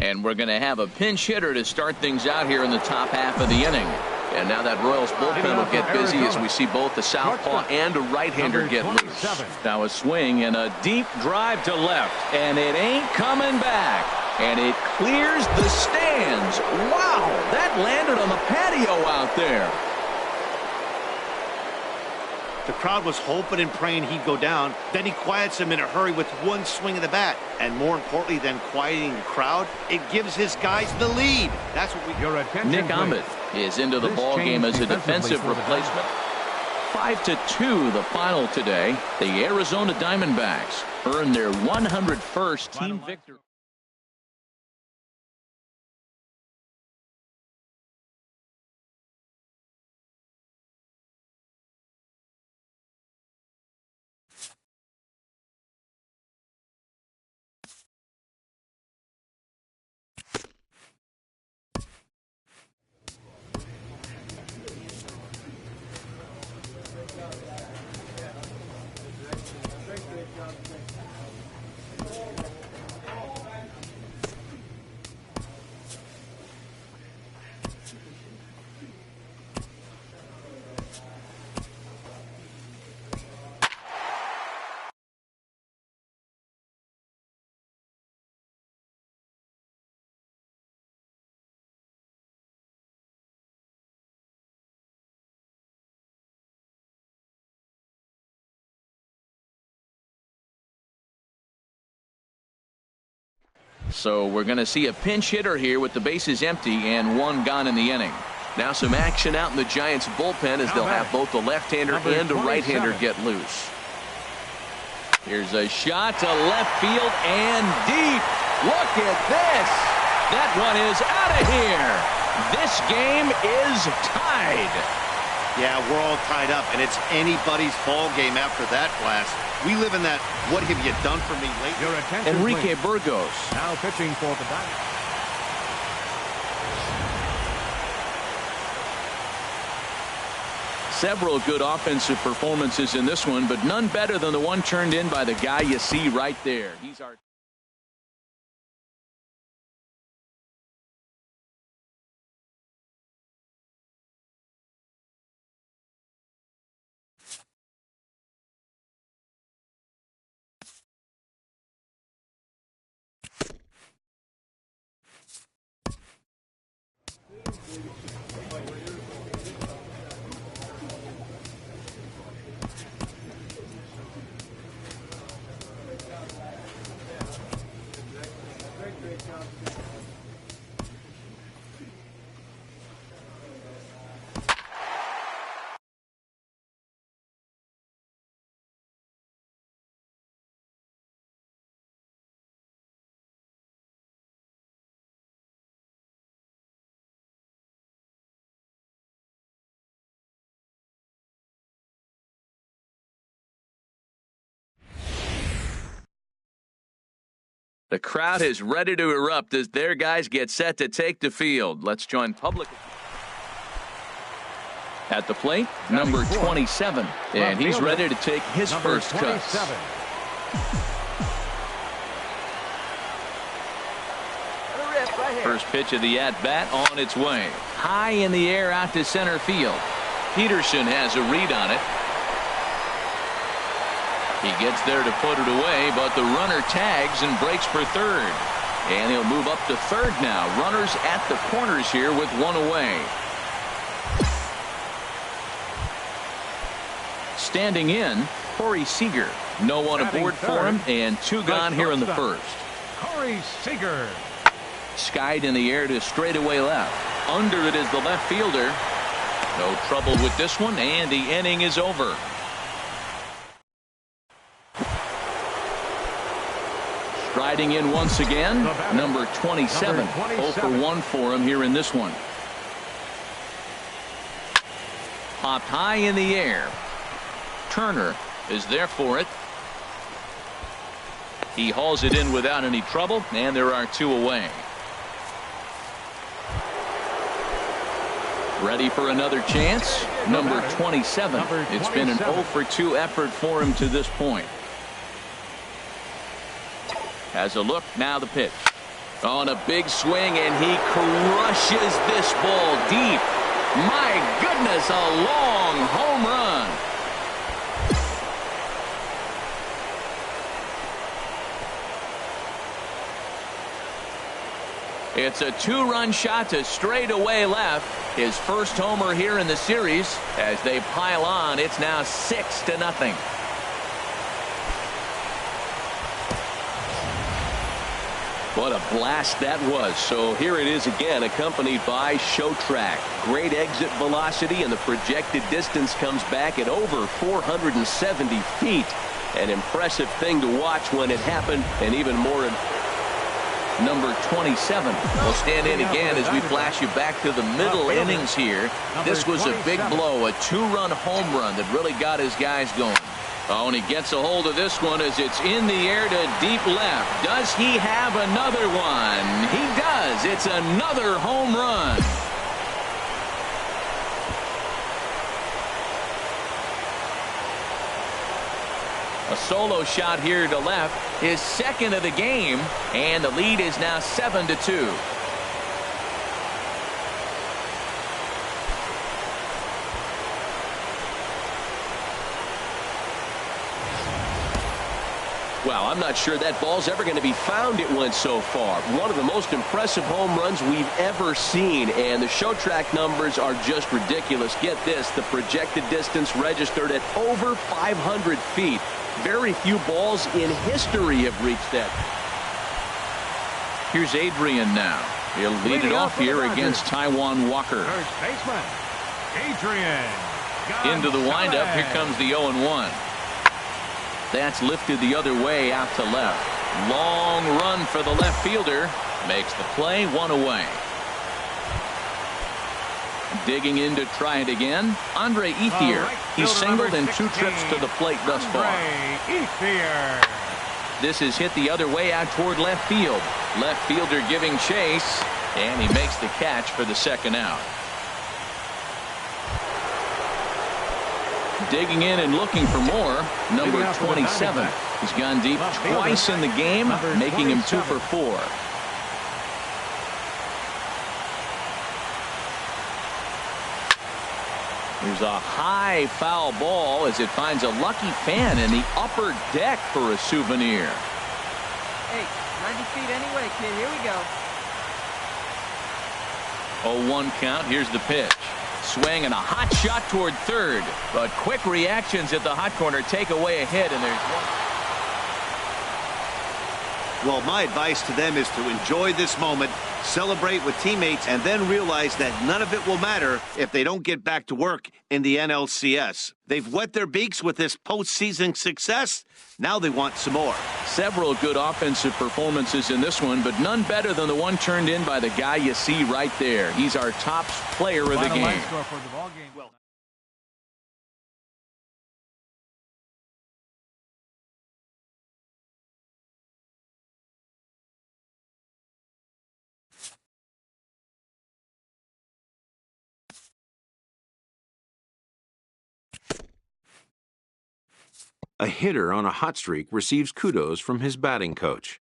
And we're going to have a pinch hitter to start things out here in the top half of the inning. And now that Royals bullpen will get busy as we see both the southpaw and a right-hander get loose. Now a swing and a deep drive to left. And it ain't coming back. And it clears the stands. Wow, that landed on the patio out there. The crowd was hoping and praying he'd go down. Then he quiets him in a hurry with one swing of the bat. And more importantly than quieting the crowd, it gives his guys the lead. That's what we... Nick Ahmed is into the ball game as a defensive replacement. 5-2 the final today. The Arizona Diamondbacks earn their 101st team victory. So we're going to see a pinch hitter here with the bases empty and one gone in the inning. Now some action out in the Giants bullpen as they'll have both the left-hander and a right-hander get loose. Here's a shot to left field and deep. Look at this. That one is out of here. This game is tied. Yeah, we're all tied up, and it's anybody's ball game after that blast. We live in that "what have you done for me lately?" Enrique Burgos now pitching for the Diamondbacks. Several good offensive performances in this one, but none better than the one turned in by the guy you see right there. He's our The crowd is ready to erupt as their guys get set to take the field. Let's join public. At the plate, number 27, and he's ready to take his first cut. First pitch of the at-bat on its way. High in the air out to center field. Peterson has a read on it. He gets there to put it away, but the runner tags and breaks for third. And he'll move up to third now. Runners at the corners here with one away. Standing in, Corey Seager. No one aboard for him, and two gone here in the first. Corey Seager. Skied in the air to straightaway left. Under it is the left fielder. No trouble with this one, and the inning is over. Striding in once again, number 27. 0 for 1 for him here in this one. Popped high in the air. Turner is there for it. He hauls it in without any trouble, and there are two away. Ready for another chance? Number 27. It's been an 0 for 2 effort for him to this point. Has a look, now the pitch. On a big swing, and he crushes this ball deep. My goodness, a long home run. It's a two-run shot to straightaway left. His first homer here in the series. As they pile on, it's now 6-0. What a blast that was. So here it is again, accompanied by Show Track. Great exit velocity, and the projected distance comes back at over 470 feet. An impressive thing to watch when it happened, and even more. Number 27 will stand in again as we flash you back to the middle innings here. This was a big blow, a two-run home run that really got his guys going. Oh, and he gets a hold of this one as it's in the air to deep left. Does he have another one? He does. It's another home run. A solo shot here to left, his second of the game, and the lead is now 7-2. Well, I'm not sure that ball's ever going to be found. It went so far. One of the most impressive home runs we've ever seen, and the Show Track numbers are just ridiculous. Get this, the projected distance registered at over 500 feet. Very few balls in history have reached that. Here's Adrian now. He'll lead it off here against Taijuan Walker. First baseman, Adrian. Into the windup. Here comes the 0-1. That's lifted the other way out to left. Long run for the left fielder. Makes the play, one away. Digging in to try it again, Andre Ethier. He's singled in 2 trips to the plate thus far. This is hit the other way out toward left field. Left fielder giving chase, and he makes the catch for the second out. Digging in and looking for more, number 27. He's gone deep twice in the game, making him 2 for 4. There's a high foul ball as it finds a lucky fan in the upper deck for a souvenir. Hey, 90 feet anyway, kid. Here we go. 0-1 count. Here's the pitch. Swing and a hot shot toward third. But quick reactions at the hot corner take away a hit, and there's one. Well, my advice to them is to enjoy this moment, celebrate with teammates, and then realize that none of it will matter if they don't get back to work in the NLCS. They've wet their beaks with this postseason success. Now they want some more. Several good offensive performances in this one, but none better than the one turned in by the guy you see right there. He's our top player of the game. A hitter on a hot streak receives kudos from his batting coach.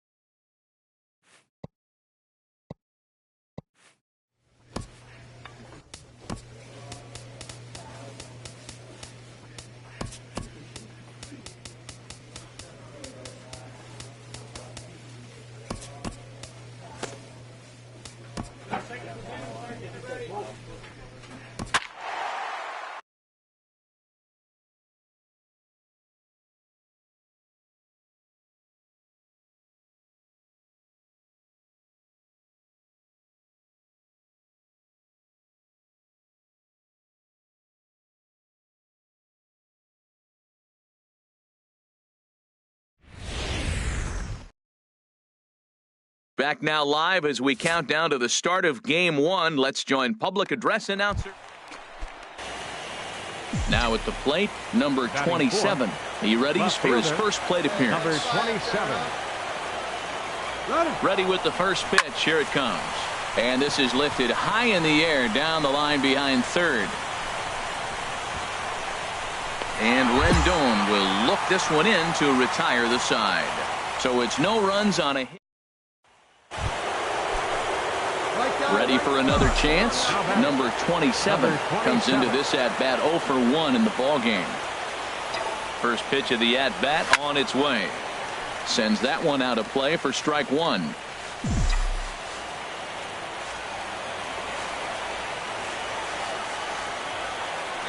Back now live as we count down to the start of Game 1. Let's join public address announcer. Now at the plate, number 27. He readies for his first plate appearance. Number 27. Ready with the first pitch. Here it comes. And this is lifted high in the air down the line behind third. And Rendon will look this one in to retire the side. So it's no runs on a hit. Ready for another chance? Number 27 comes into this at-bat 0 for 1 in the ballgame. First pitch of the at-bat on its way. Sends that one out of play for strike one.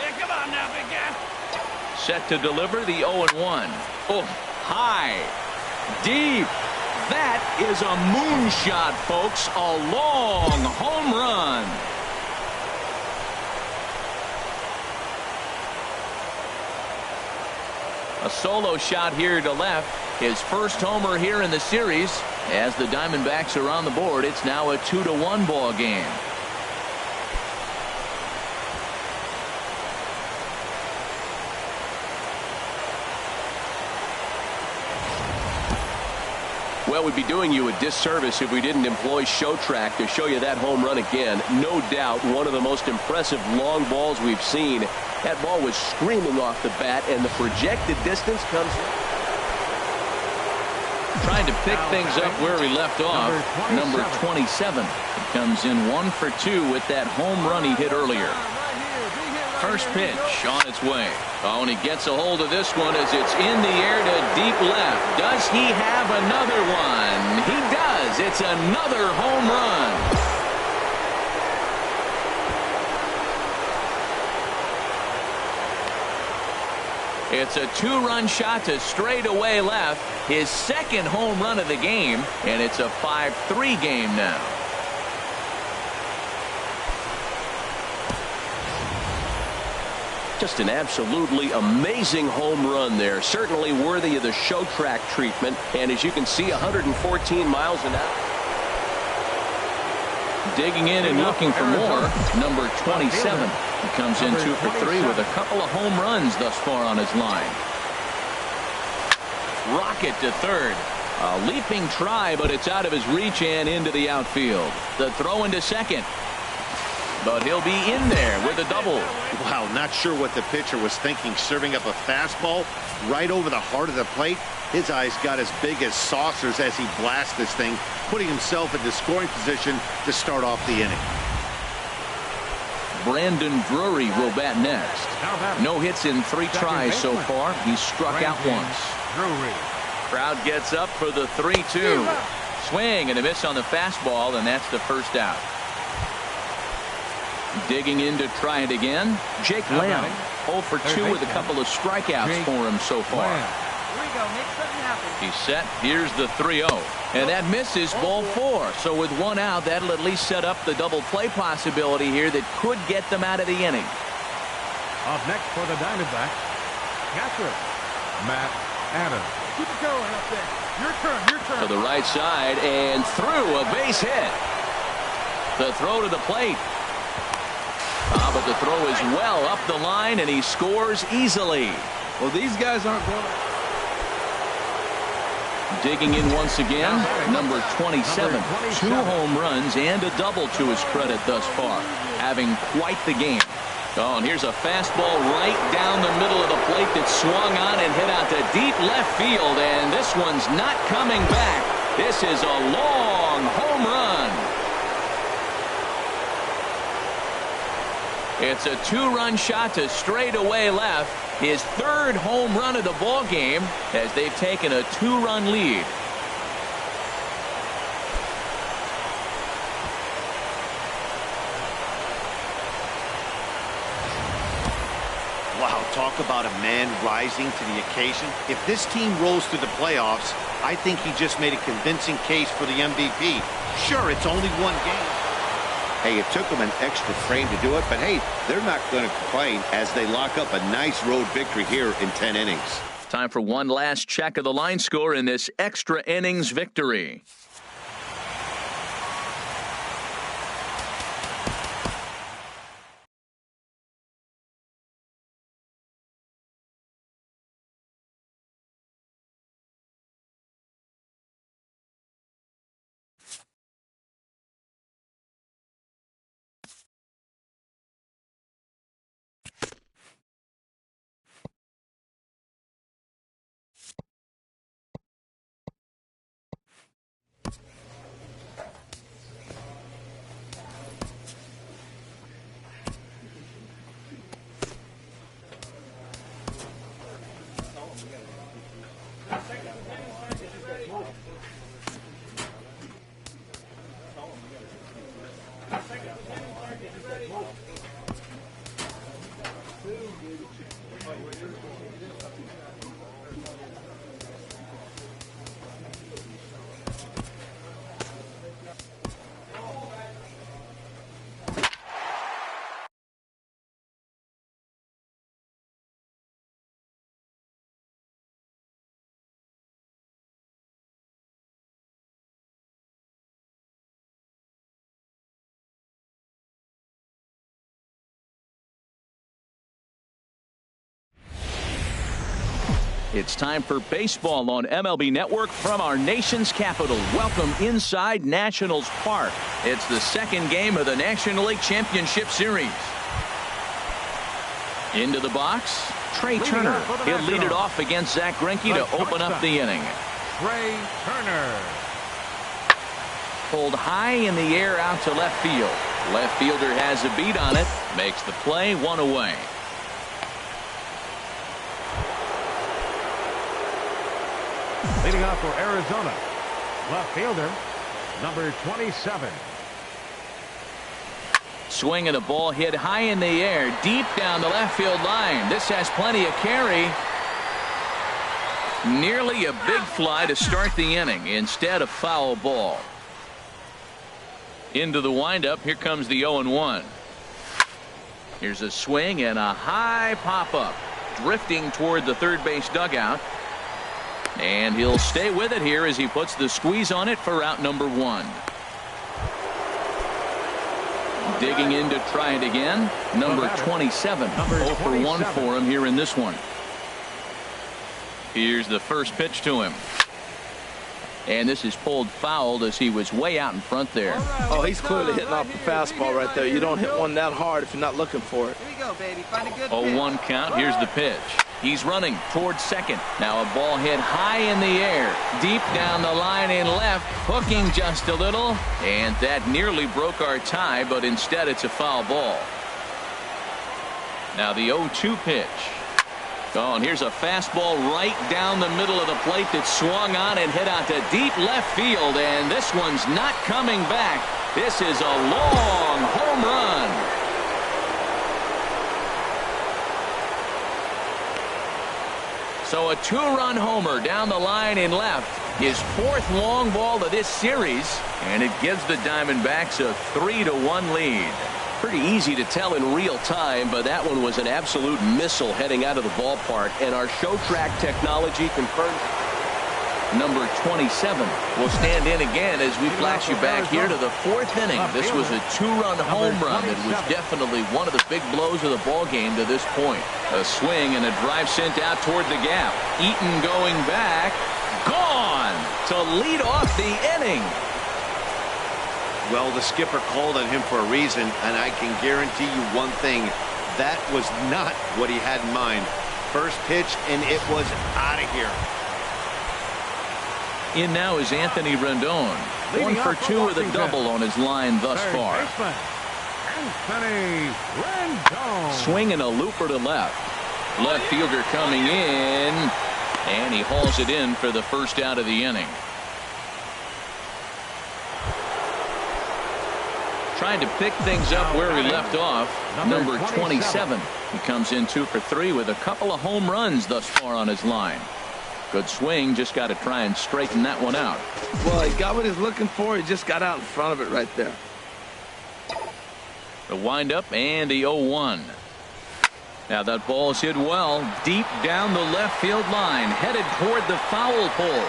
Yeah, come on now, big guy. Set to deliver the 0-1. Oh, high, deep. That is a moonshot, folks. A long home run. A solo shot here to left. His first homer here in the series. As the Diamondbacks are on the board, it's now a 2-1 ball game. Well, we'd be doing you a disservice if we didn't employ Showtrack to show you that home run again. No doubt one of the most impressive long balls we've seen. That ball was screaming off the bat, and the projected distance comes. Trying to pick things up where he left off. Number 27. It comes in 1 for 2 with that home run he hit earlier. First pitch on its way. Oh, and he gets a hold of this one as it's in the air to deep left. Does he have another one? He does. It's another home run. It's a 2-run shot to straightaway left. His second home run of the game, and it's a 5-3 game now. Just an absolutely amazing home run there. Certainly worthy of the Showtrack treatment. And as you can see, 114 miles an hour. Digging in and looking for more. Number 27. He comes in 2 for 3 with a couple of home runs thus far on his line. Rocket to third. A leaping try, but it's out of his reach and into the outfield. The throw into second. But he'll be in there with a double. Wow, not sure what the pitcher was thinking, serving up a fastball right over the heart of the plate. His eyes got as big as saucers as he blasts this thing, putting himself into scoring position to start off the inning. Brandon Drury will bat next. No hits in 3 tries so far. He's struck out once. Crowd gets up for the 3-2. Swing and a miss on the fastball, and that's the first out. Digging in to try it again. Jake Lamb, 0 for 2 with a couple of strikeouts for him so far. Here we go. Make something happen. He's set. Here's the 3-0. And that misses ball 4. So with 1 out, that'll at least set up the double play possibility here that could get them out of the inning. Up next for the Diamondbacks, catcher, Matt Adams. Keep it going up there. Your turn, your turn. To the right side and through, a base hit. The throw to the plate. But the throw is well up the line, and he scores easily. Well, these guys aren't going to... Digging in once again, number 27. 2 home runs and a double to his credit thus far. Having quite the game. Oh, and here's a fastball right down the middle of the plate that swung on and hit out to deep left field. And this one's not coming back. This is a long home run. It's a 2-run shot to straightaway left. His 3rd home run of the ball game as they've taken a 2-run lead. Wow, talk about a man rising to the occasion. If this team rolls through the playoffs, I think he just made a convincing case for the MVP. Sure, it's only 1 game. Hey, it took them an extra frame to do it, but hey, they're not going to complain as they lock up a nice road victory here in 10 innings. Time for one last check of the line score in this extra innings victory. It's time for baseball on MLB Network from our nation's capital. Welcome inside Nationals Park. It's the second game of the National League Championship Series. Into the box, Trey Turner. He'll lead it off against Zach Greinke to open up the inning. Trey Turner. Pulled high in the air out to left field. Left fielder has a beat on it. Makes the play, one away. Leading off for Arizona, left fielder, number 27. Swing and a ball hit high in the air, deep down the left field line. This has plenty of carry. Nearly a big fly to start the inning. Instead, a foul ball. Into the windup. Here comes the 0-1. Here's a swing and a high pop-up. Drifting toward the third base dugout. And he'll stay with it here as he puts the squeeze on it for out number 1. Digging in to try it again. Number 27. 0 for 1 for him here in this one. Here's the first pitch to him. And this is pulled fouled as he was way out in front there. Oh, he's clearly hitting off the fastball right there. You don't hit one that hard if you're not looking for it. Here we go, baby. Find a good 0-1 count. Here's the pitch. He's running towards second. Now a ball hit high in the air. Deep down the line in left. Hooking just a little. And that nearly broke our tie, but instead it's a foul ball. Now the 0-2 pitch. Oh, and here's a fastball right down the middle of the plate that swung on and hit out to deep left field. And this one's not coming back. This is a long home run. So a 2-run homer down the line in left. His 4th long ball of this series. And it gives the Diamondbacks a 3-1 lead. Pretty easy to tell in real time, but that one was an absolute missile heading out of the ballpark. And our show track technology confirms. Number 27 will stand in again as we flash you back here to the 4th inning. This was a 2-run home run. It was definitely one of the big blows of the ball game to this point. A swing and a drive sent out toward the gap. Eaton going back. Gone to lead off the inning. Well, the skipper called on him for a reason, and I can guarantee you one thing. That was not what he had in mind. First pitch, and it was out of here. In now is Anthony Rendon. 1 for 2 with a double on his line thus far. Anthony Rendon. Swing and a looper to left. Left fielder coming in, and he hauls it in for the first out of the inning. Trying to pick things up where he left off. Number 27. He comes in 2 for 3 with a couple of home runs thus far on his line. Good swing. Just got to try and straighten that one out. Well, he got what he's looking for. He just got out in front of it right there. The windup and the 0-1. Now that ball is hit well deep down the left field line, headed toward the foul pole.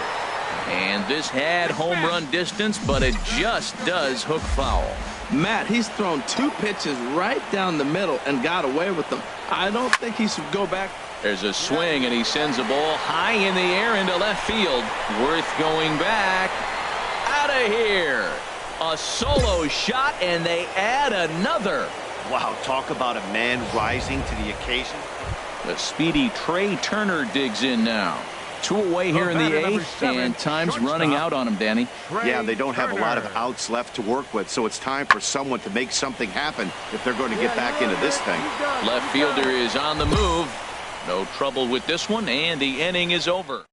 And this had home run distance, but it just does hook foul. Matt, he's thrown 2 pitches right down the middle and got away with them. I don't think he should go back. There's a swing, and he sends a ball high in the air into left field. Worth going back. Out of here. A solo shot, and they add another. Wow, talk about a man rising to the occasion. The speedy Trey Turner digs in now. 2 away here in the 8th, and time's running out on him, Danny. Yeah, they don't have a lot of outs left to work with, so it's time for someone to make something happen if they're going to get back into this thing. Left fielder is on the move. No trouble with this one, and the inning is over.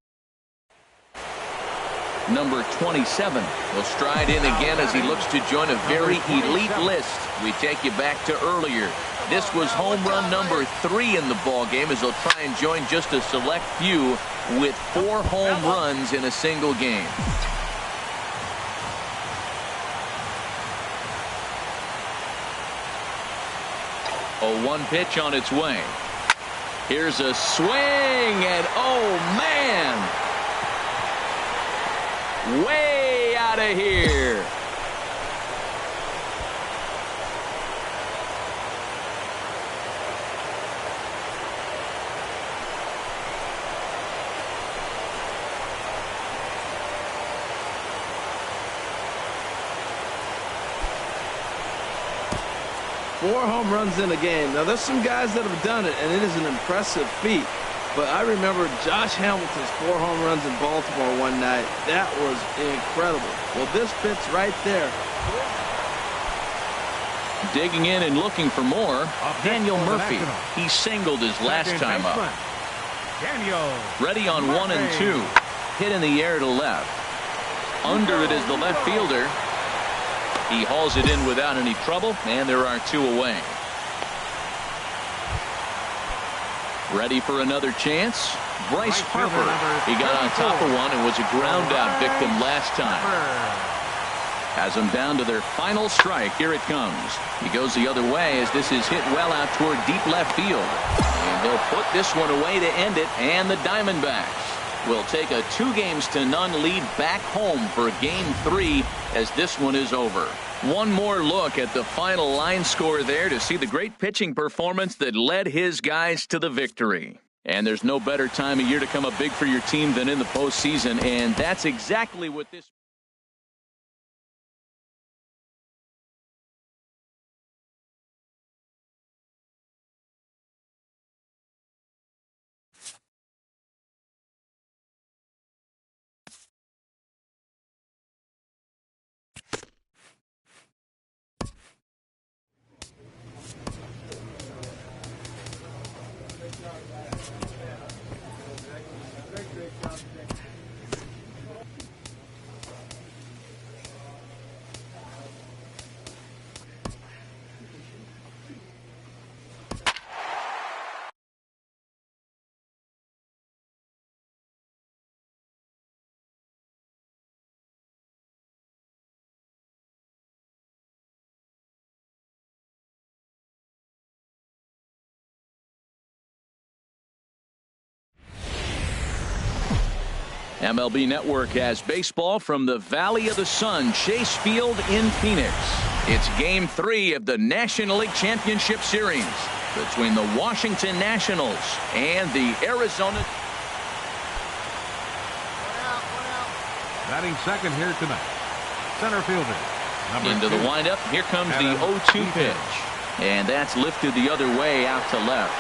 number 27. Will stride in again as he looks to join a very elite list. We take you back to earlier. This was home run number 3 in the ball game as they'll try and join just a select few with 4 home runs in a single game. 0-1 pitch on its way. Here's a swing, and oh man, way out of here. Four home runs in a game. Now, there's some guys that have done it, and it is an impressive feat. But I remember Josh Hamilton's 4 home runs in Baltimore one night. That was incredible. Well, this fits right there. Digging in and looking for more, Daniel Murphy. He singled his last time up. Ready on 1 and 2. Hit in the air to left. Under it is the left fielder. He hauls it in without any trouble, and there are 2 away. Ready for another chance? Bryce Harper. He got on top of one and was a ground out victim last time. Has them down to their final strike. Here it comes. He goes the other way as this is hit well out toward deep left field. And they'll put this one away to end it, and the Diamondbacks will take a 2-0 lead back home for Game 3 as this one is over. One more look at the final line score there to see the great pitching performance that led his guys to the victory. And there's no better time of year to come up big for your team than in the postseason, and that's exactly what this MLB Network has baseball from the Valley of the Sun, Chase Field in Phoenix. It's Game 3 of the National League Championship Series between the Washington Nationals and the Arizona. Batting second here tonight, center fielder. Into the windup. Here comes the 0-2 pitch. And that's lifted the other way out to left.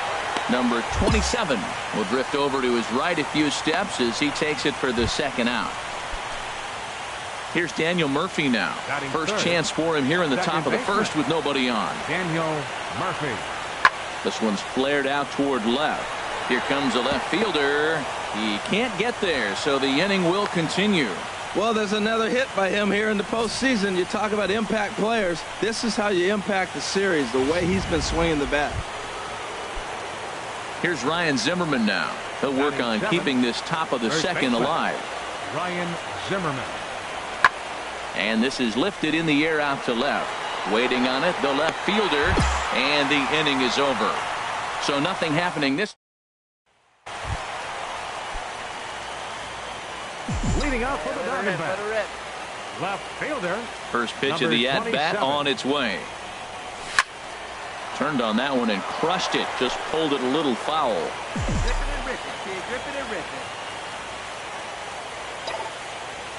Number 27 will drift over to his right a few steps as he takes it for the second out. Here's Daniel Murphy now. First chance for him here in the top of the first with nobody on. Daniel Murphy. This one's flared out toward left. Here comes the left fielder. He can't get there, so the inning will continue. Well, there's another hit by him here in the postseason. You talk about impact players. This is how you impact the series, the way he's been swinging the bat. Here's Ryan Zimmerman now. He'll work on keeping this top of the second alive. Ryan Zimmerman. And this is lifted in the air out to left. Waiting on it, the left fielder, and the inning is over. So nothing happening this. Leading off for the Diamondbacks. Left fielder. First pitch of the at-bat on its way. Turned on that one and crushed it. Just pulled it a little foul. Grip it and rip it, kid. Grip it and rip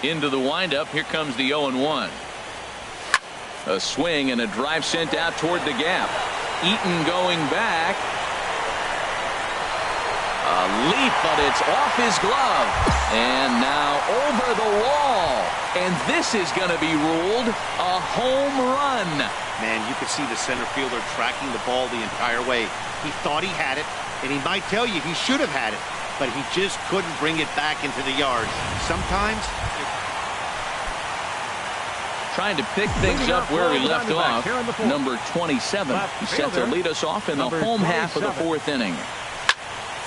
it. Into the windup. Here comes the 0-1. A swing and a drive sent out toward the gap. Eaton going back. A leap, but it's off his glove. And now over the wall. And this is going to be ruled a home run. Man, you could see the center fielder tracking the ball the entire way. He thought he had it, and he might tell you he should have had it, but he just couldn't bring it back into the yard. Sometimes Trying to pick things up where he left off. Number 27. He's set to lead us off in the home half of the fourth inning.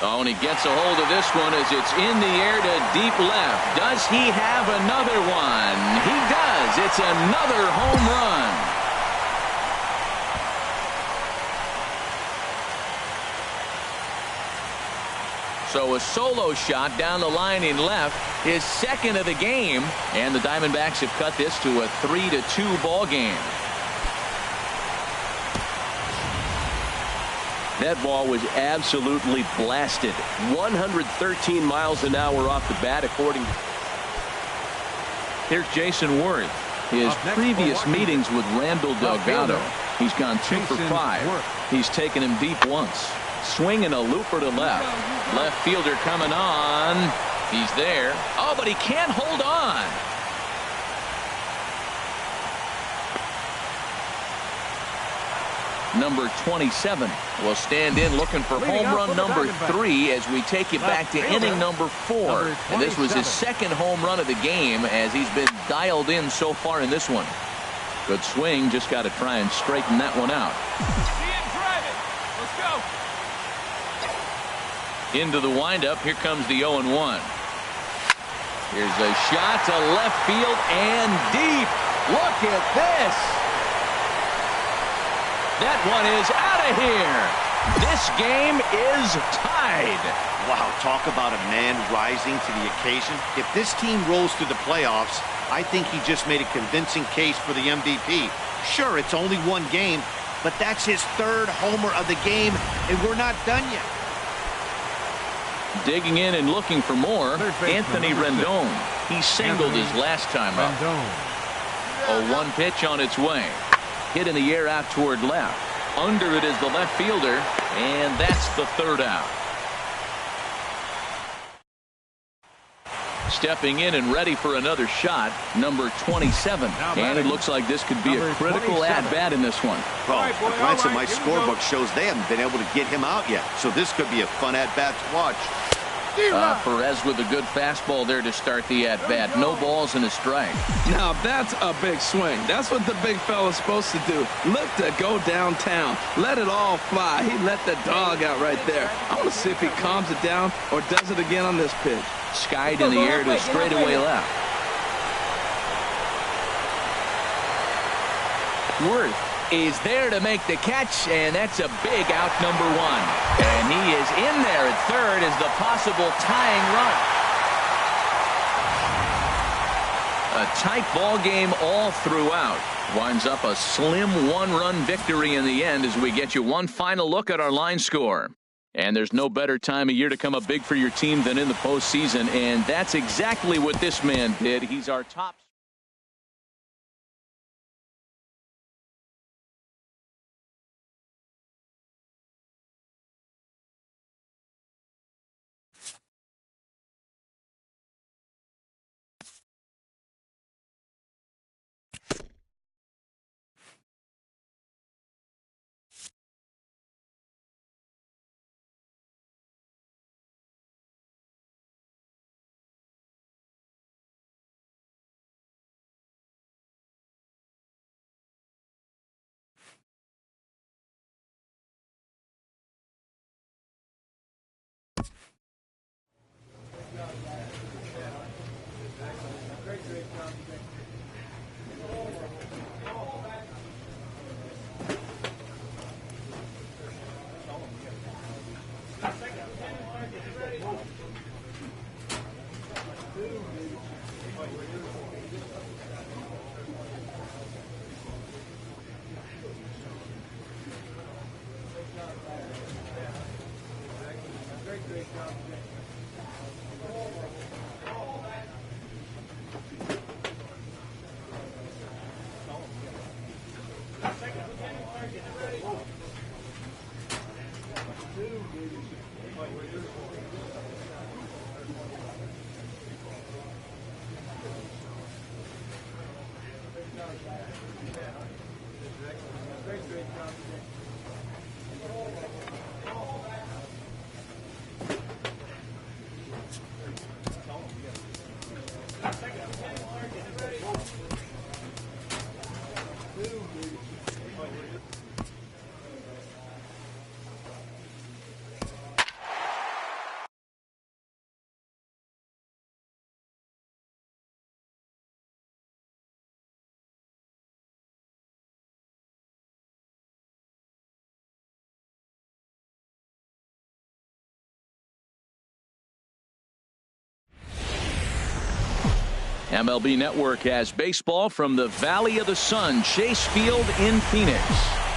Oh, and he gets a hold of this one as it's in the air to deep left. Does he have another one? He does. It's another home run. So a solo shot down the line in left, his second of the game, and the Diamondbacks have cut this to a 3-2 ball game. That ball was absolutely blasted. 113 miles an hour off the bat, according to... Here's Jason Worth. His previous meetings with Randall Delgado, he's gone 2 for 5. He's taken him deep once. Swinging a looper to left. Left fielder coming on. He's there. Oh, but he can't hold on. Number 27 will stand in looking for home run number 3 as we take you back to inning number 4. And this was his second home run of the game as he's been dialed in so far in this one. Good swing. Just got to try and straighten that one out. Into the windup. Here comes the 0-1. Here's a shot to left field and deep. Look at this. That one is out of here. This game is tied. Wow, talk about a man rising to the occasion. If this team rolls through the playoffs, I think he just made a convincing case for the MVP. Sure, it's only one game, but that's his 3rd homer of the game, and we're not done yet. Digging in and looking for more, Anthony Rendon. He singled his last time up. A 1 pitch on its way. Hit in the air out toward left. Under it is the left fielder, and that's the 3rd out. Stepping in and ready for another shot, number 27. And it looks like this could be a critical at-bat in this one. Oh, a glance at my scorebook shows they haven't been able to get him out yet, so this could be a fun at-bat to watch. Perez with a good fastball there to start the at-bat. No balls and a strike. Now that's a big swing. That's what the big fella's supposed to do. Look to go downtown. Let it all fly. He let the dog out right there. I want to see if he calms it down or does it again on this pitch. Skied in the air to straightaway left. Worth is there to make the catch, and that's a big out, number 1. And he is in there at 3rd as the possible tying run. A tight ball game all throughout. Winds up a slim 1-run victory in the end as we get you one final look at our line score. And there's no better time of year to come up big for your team than in the postseason, and that's exactly what this man did. He's our top. MLB Network has baseball from the Valley of the Sun, Chase Field in Phoenix.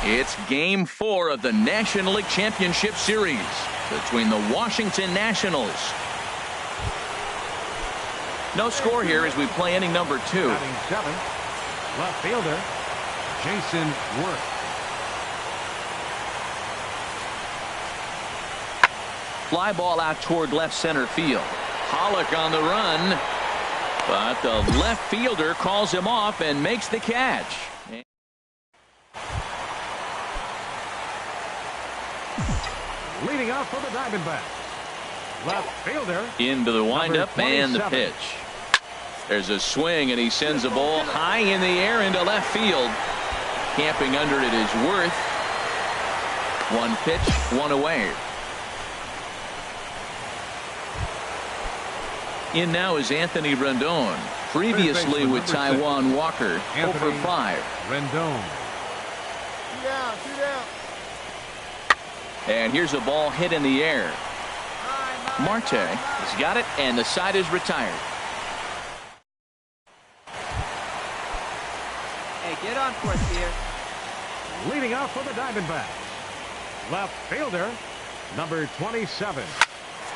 It's Game 4 of the National League Championship Series between the Washington Nationals. No score here as we play inning number 2. Batting 7th, left fielder, Jason Worth. Fly ball out toward left center field. Pollock on the run. But the left fielder calls him off and makes the catch. Leading off for the Diamondbacks, left fielder. Into the windup and the pitch. There's a swing and he sends a ball high in the air into left field. Camping under it is Worth. One pitch, one away. In now is Anthony Rendon. Previously with Taijuan Walker. 0 for 5. Rendon. 2 down. And here's a ball hit in the air. Marte has got it, and the side is retired. Hey, get on for it, here. Leading off for the Diamondbacks, left fielder, number 27.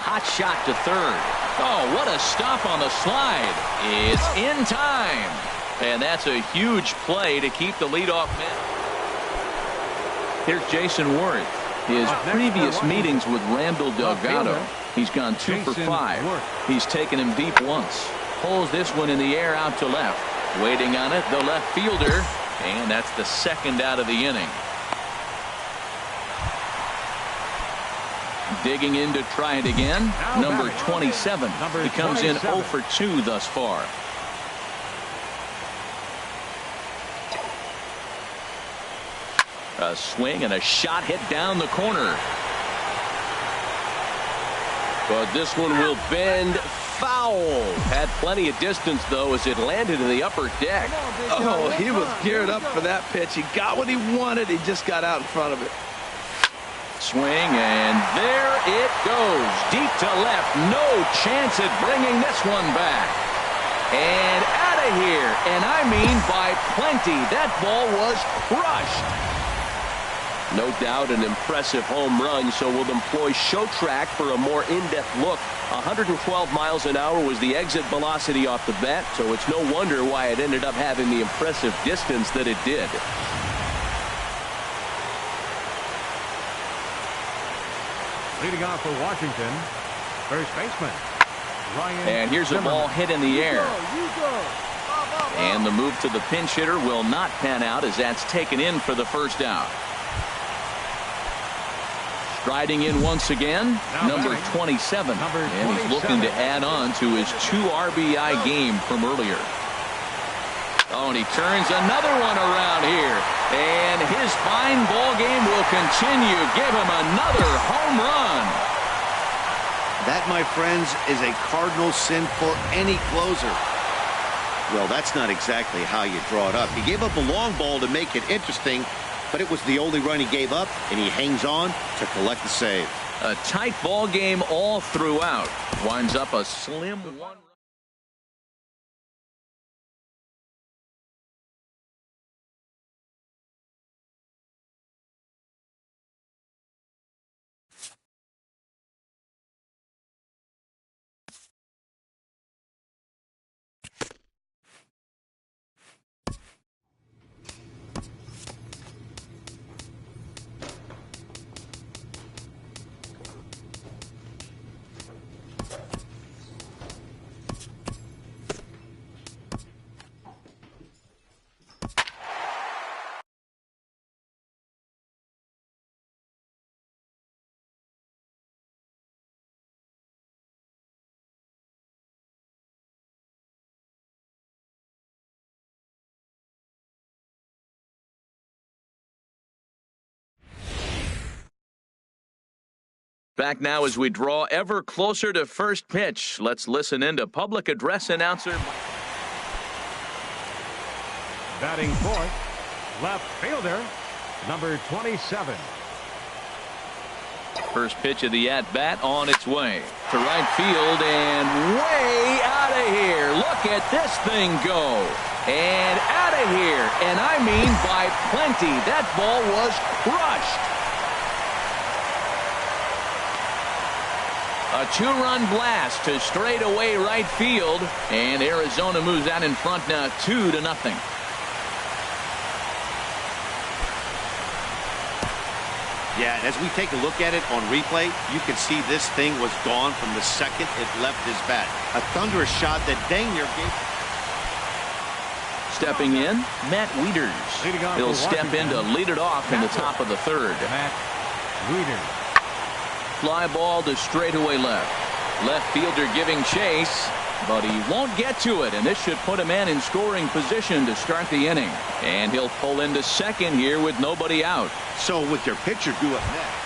Hot shot to third. Oh, what a stop on the slide. It's in time. And that's a huge play to keep the leadoff man. Here's Jason Worth. His previous meetings with Randall Delgado. He's gone 2 for 5. He's taken him deep once. Pulls this one in the air out to left. Waiting on it, the left fielder. And that's the second out of the inning. Digging in to try it again. Number 27. He comes in 0 for 2 thus far. A swing and a shot hit down the corner. But this one will bend foul. Had plenty of distance, though, as it landed in the upper deck. Oh, he was geared up for that pitch. He got what he wanted. He just got out in front of it. Swing, and there it goes. Deep to left. No chance at bringing this one back. And out of here. And I mean by plenty. That ball was crushed. No doubt an impressive home run, so we'll employ ShowTrack for a more in-depth look. 112 miles an hour was the exit velocity off the bat, so it's no wonder why it ended up having the impressive distance that it did. Leading off for Washington, first baseman, Ryan. And here's a ball hit in the air. And the move to the pinch hitter will not pan out as that's taken in for the first out. Striding in once again, number 27. And he's looking to add on to his 2 RBI game from earlier. Oh, and he turns another one around here. And his fine ball game will continue. Give him another home run. That, my friends, is a cardinal sin for any closer. Well, that's not exactly how you draw it up. He gave up a long ball to make it interesting, but it was the only run he gave up, and he hangs on to collect the save. A tight ball game all throughout. Winds up a slim 1. Back now as we draw ever closer to first pitch. Let's listen in to public address announcer. Batting fourth, left fielder, number 27. First pitch of the at-bat on its way to right field and way out of here. Look at this thing go. And out of here. And I mean by plenty. That ball was crushed. A two-run blast to straightaway right field. And Arizona moves out in front now 2-0. Yeah, and as we take a look at it on replay, you can see this thing was gone from the second it left his bat. A thunderous shot that dang near gave. Stepping in, Matt Wieters. He'll step in to lead it off in the top of the third. Matt Wieters. Fly ball to straightaway left. Left fielder giving chase, but he won't get to it, and this should put a man in scoring position to start the inning. And he'll pull into second here with nobody out. So with your pitcher due up next.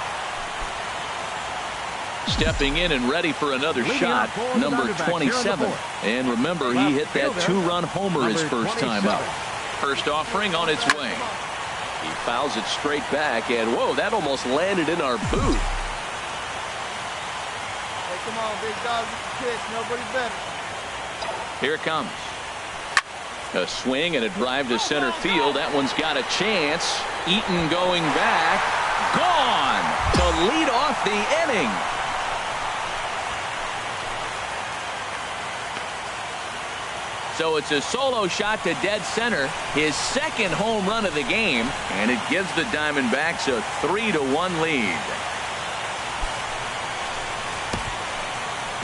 Stepping in and ready for another shot, number 27. And remember, he hit that two-run homer his first time up. First offering on its way. He fouls it straight back, and whoa, that almost landed in our booth. Hey, come on, big dog, get the pitch. Nobody better. Here it comes. A swing and a drive to center field. That one's got a chance. Eaton going back. Gone to lead off the inning. So it's a solo shot to dead center. His second home run of the game. And it gives the Diamondbacks a 3-1 lead.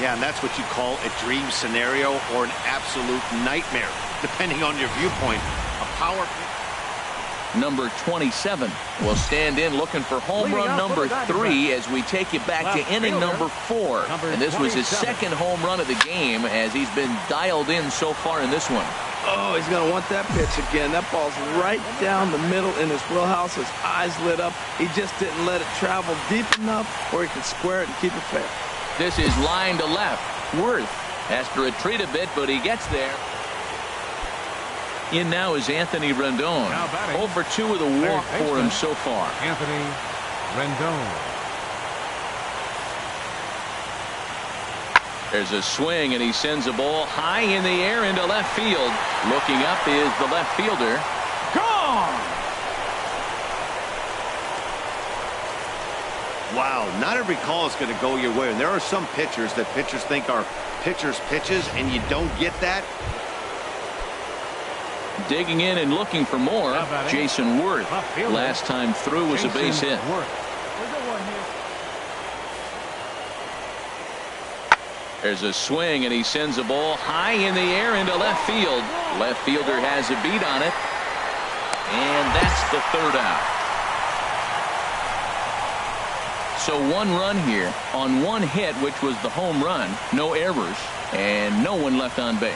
Yeah, and that's what you call a dream scenario or an absolute nightmare, depending on your viewpoint. A power pitch. Number 27 will stand in looking for home run number 3 as we take you back to inning number 4. And this was his second home run of the game as he's been dialed in so far in this one. Oh, he's going to want that pitch again. That ball's right down the middle in his wheelhouse. His eyes lit up. He just didn't let it travel deep enough where he could square it and keep it fair. This is line to left. Worth has to retreat a bit, but he gets there. In now is Anthony Rendon. 0 for 2 with a walk for him so far. Anthony Rendon. There's a swing, and he sends a ball high in the air into left field. Looking up is the left fielder. Gone! Wow, not every call is going to go your way. And there are some pitchers that pitchers think are pitchers' pitches, and you don't get that. Digging in and looking for more, Jason Worth. Last time through was a base hit. There's a swing, and he sends a ball high in the air into left field. Left fielder has a beat on it. And that's the third out. So 1 run here on 1 hit, which was the home run. No errors, and no one left on base.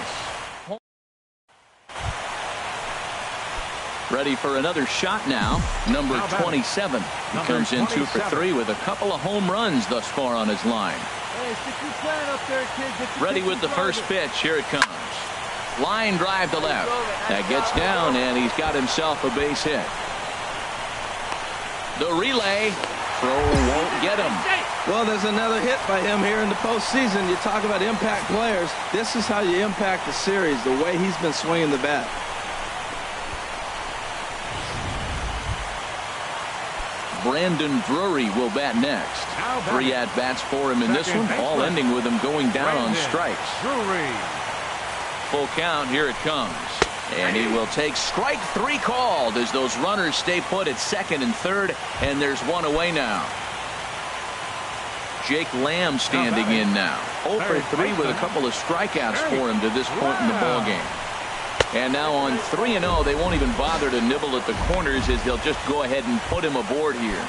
Ready for another shot now. Number 27. He comes in 2 for 3 with a couple of home runs thus far on his line. Hey, stick your plan up there, kid. Ready with the first pitch. Here it comes. Line drive to left. That gets down, and he's got himself a base hit. The relay. Throw won't get him. Well, there's another hit by him here in the postseason. You talk about impact players. This is how you impact the series, the way he's been swinging the bat. Brandon Drury will bat next. 3 at-bats for him in this one, all ending with him going down on strikes. Full count, here it comes. And he will take strike 3 called as those runners stay put at second and third, and there's 1 away now. Jake Lamb standing in now. 0 for 3 with a couple of strikeouts for him to this point in the ballgame. And now on 3-0, they won't even bother to nibble at the corners as they'll just go ahead and put him aboard here.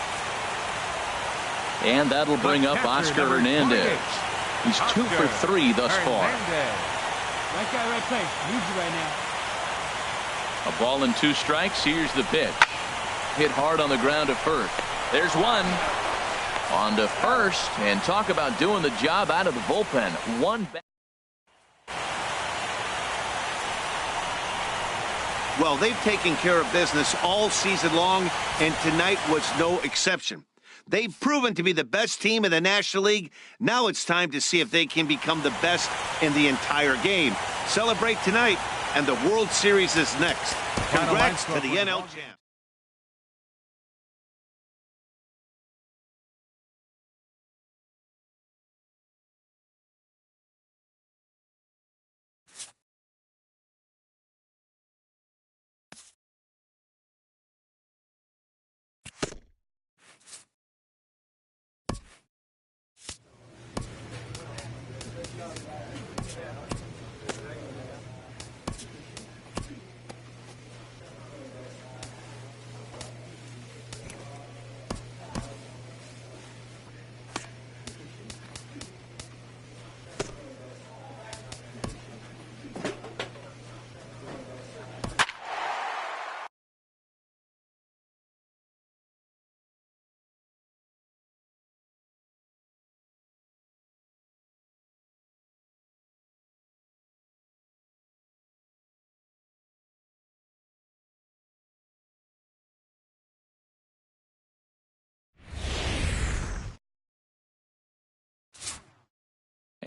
And that'll bring up Oscar Hernandez. He's 2 for 3 thus far. Right guy, right place. Needs you right now. A ball and 2 strikes. Here's the pitch. Hit hard on the ground to first. There's 1. On to first. And talk about doing the job out of the bullpen. 1 back. Well, they've taken care of business all season long, and tonight was no exception. They've proven to be the best team in the National League. Now it's time to see if they can become the best in the entire game. Celebrate tonight, and the World Series is next. Congrats to the NL champs.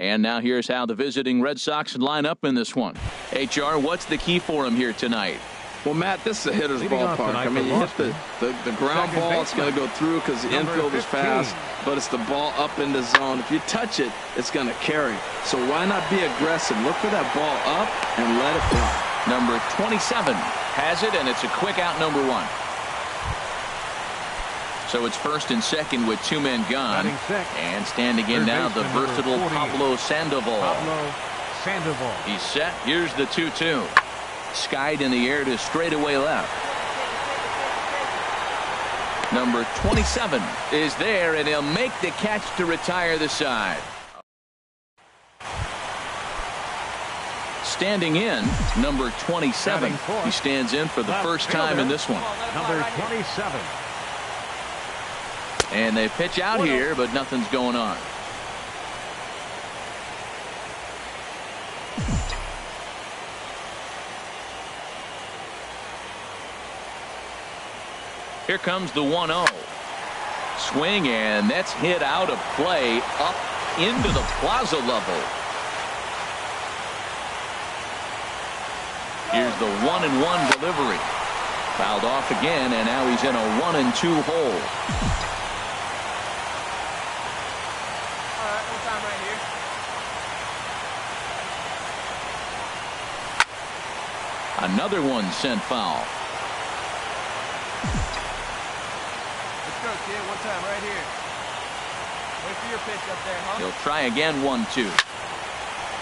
And now here's how the visiting Red Sox line up in this one. HR, what's the key for him here tonight? Well, Matt, this is a hitter's ballpark. I mean, you hit the ground ball, it's going to go through because the infield is fast, but it's the ball up in the zone. If you touch it, it's going to carry. So why not be aggressive? Look for that ball up and let it fly. Number 27 has it, and it's a quick out, number 1. So it's first and second with 2 men gone. And standing in now, the versatile Pablo Sandoval. He's set. Here's the 2-2. Skied in the air to straightaway left. Number 27 is there, and he'll make the catch to retire the side. Standing in, number 27. He stands in for the first time in this one. Number 27. And they pitch out here, but nothing's going on. Here comes the 1-0. Swing, and that's hit out of play up into the plaza level. Here's the 1-1 delivery. Fouled off again, and now he's in a 1-2 hole. Another one sent foul. Let's go, kid. One time right here. Wait for your pitch up there, huh? He'll try again, 1-2.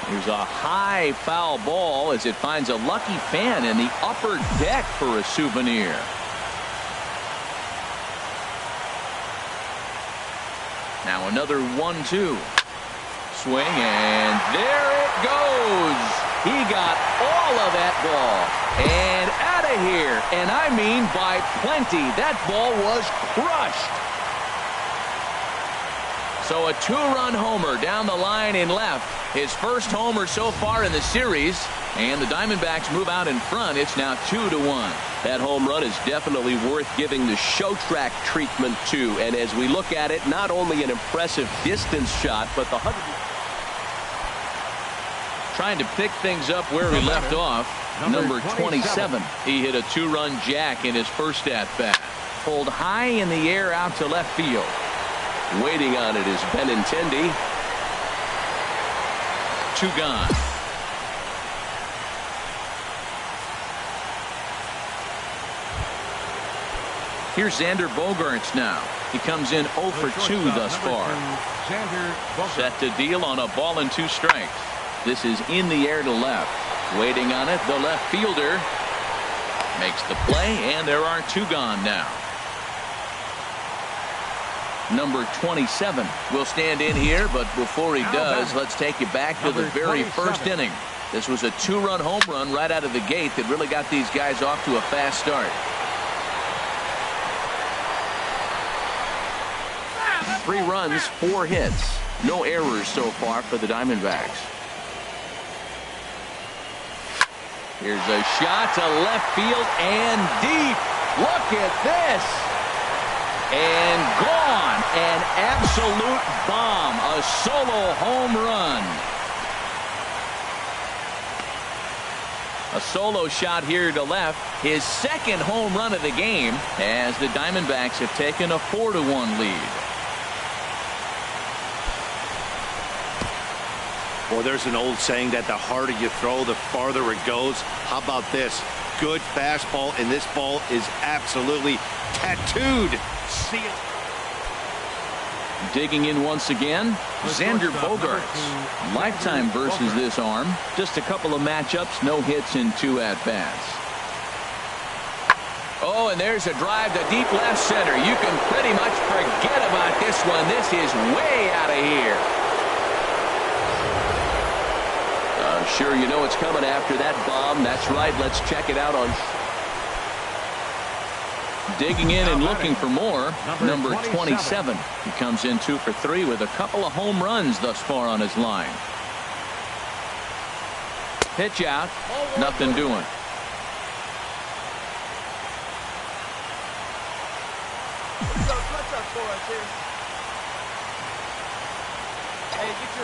Here's a high foul ball as it finds a lucky fan in the upper deck for a souvenir. Now another 1-2. Swing, and there it goes. He got all of that ball and out of here, and I mean by plenty. That ball was crushed. So a 2-run homer down the line in left. His first homer so far in the series, and the Diamondbacks move out in front. It's now 2-1. That home run is definitely worth giving the show track treatment to. And as we look at it, not only an impressive distance shot, but the 100. Trying to pick things up where he left off. Number 27. He hit a 2-run jack in his first at-bat. Pulled high in the air out to left field. Waiting on it is Benintendi. 2 gone. Here's Xander Bogaerts now. He comes in 0 for 2 thus far. Set to deal on a ball and 2 strikes. This is in the air to left. Waiting on it, the left fielder makes the play, and there are 2 gone now. Number 27 will stand in here, but before he does, let's take you back to the very first inning. This was a 2-run home run right out of the gate that really got these guys off to a fast start. 3 runs, 4 hits. No errors so far for the Diamondbacks. Here's a shot to left field and deep. Look at this. And gone. An absolute bomb. A solo home run. A solo shot here to left. His second home run of the game as the Diamondbacks have taken a 4-1 lead. Well, there's an old saying that the harder you throw, the farther it goes. How about this? Good fastball, and this ball is absolutely tattooed. See it. Digging in once again, Xander Bogaerts. Lifetime versus this arm. Just a couple of matchups, no hits in 2 at-bats. Oh, and there's a drive to deep left center. You can pretty much forget about this one. This is way out of here. I'm sure you know it's coming after that bomb. That's right. Let's check it out on. Digging in and looking for more. Number 27. He comes in 2 for 3 with a couple of home runs thus far on his line. Pitch out. Nothing doing.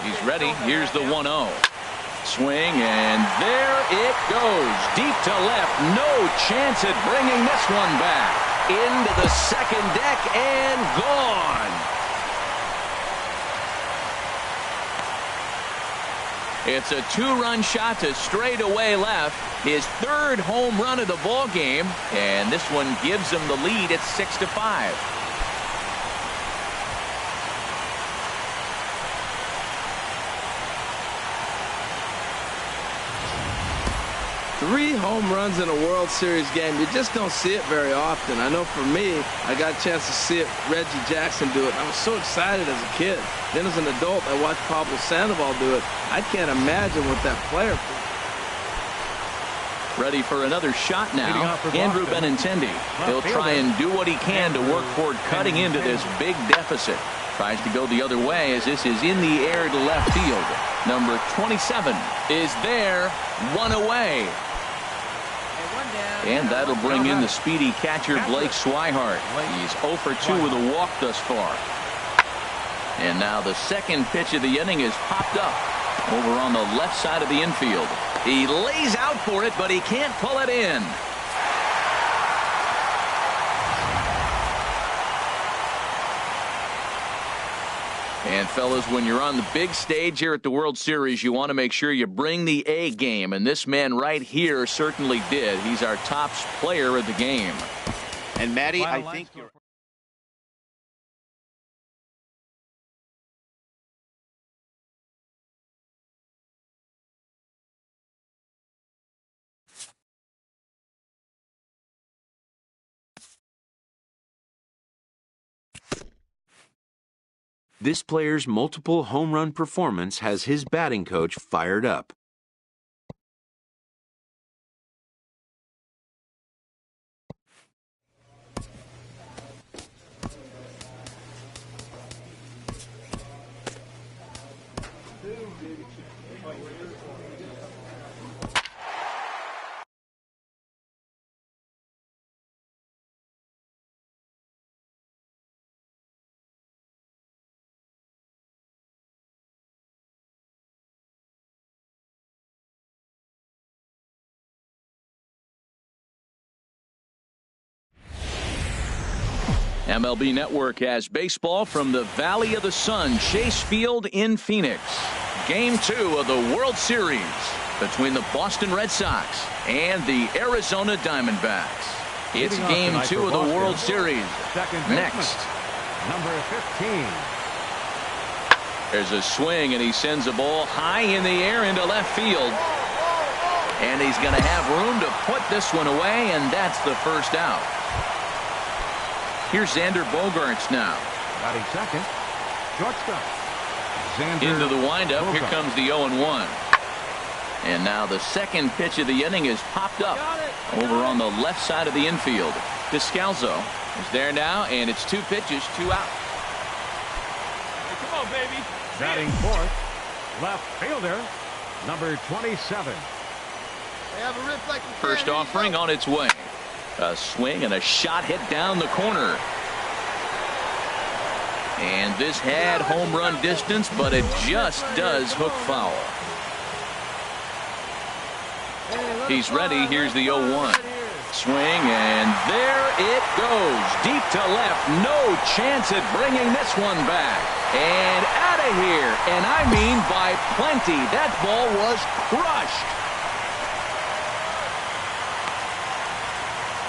He's ready. Here's the 1-0. Swing, and there it goes. Deep to left. No chance at bringing this one back. Into the second deck and gone. It's a 2-run shot to straightaway left. His 3rd home run of the ball game, and this one gives him the lead at 6-5. 3 home runs in a World Series game. You just don't see it very often. I know for me, I got a chance to see it, Reggie Jackson do it. I was so excited as a kid. Then as an adult, I watched Pablo Sandoval do it. I can't imagine what that player feels. Ready for another shot now. Andrew Benintendi. He'll try and do what he can to work toward cutting into this big deficit. Tries to go the other way as this is in the air to left field. Number 27 is there. 1 away. And that'll bring in the speedy catcher Blake Swihart. He's 0 for 2 with a walk thus far. And now the second pitch of the inning is popped up over on the left side of the infield. He lays out for it, but he can't pull it in. And fellas, when you're on the big stage here at the World Series, you want to make sure you bring the A game. And this man right here certainly did. He's our top player of the game. And Matty, I think you're... This player's multiple home run performance has his batting coach fired up. MLB Network has baseball from the Valley of the Sun, Chase Field in Phoenix. Game 2 of the World Series between the Boston Red Sox and the Arizona Diamondbacks. It's Game 2 of the World Series. Next. Number 15. There's a swing, and he sends a ball high in the air into left field. And he's going to have room to put this one away, and that's the first out. Here's Xander Bogaerts now. Batting second. Shortstop. Xander into the windup. Bogaerts. Here comes the 0-1. And now the second pitch of the inning is popped up over on the left side of the infield. Descalzo is there now, and it's 2 pitches, 2 out. Hey, come on, baby. Batting fourth. Left fielder. Number 27. They have a rip like First offering on its way. A swing and a shot hit down the corner. And this had home run distance, but it just does hook foul. He's ready. Here's the 0-1. Swing, and there it goes. Deep to left. No chance at bringing this one back. And out of here. And I mean by plenty. That ball was crushed.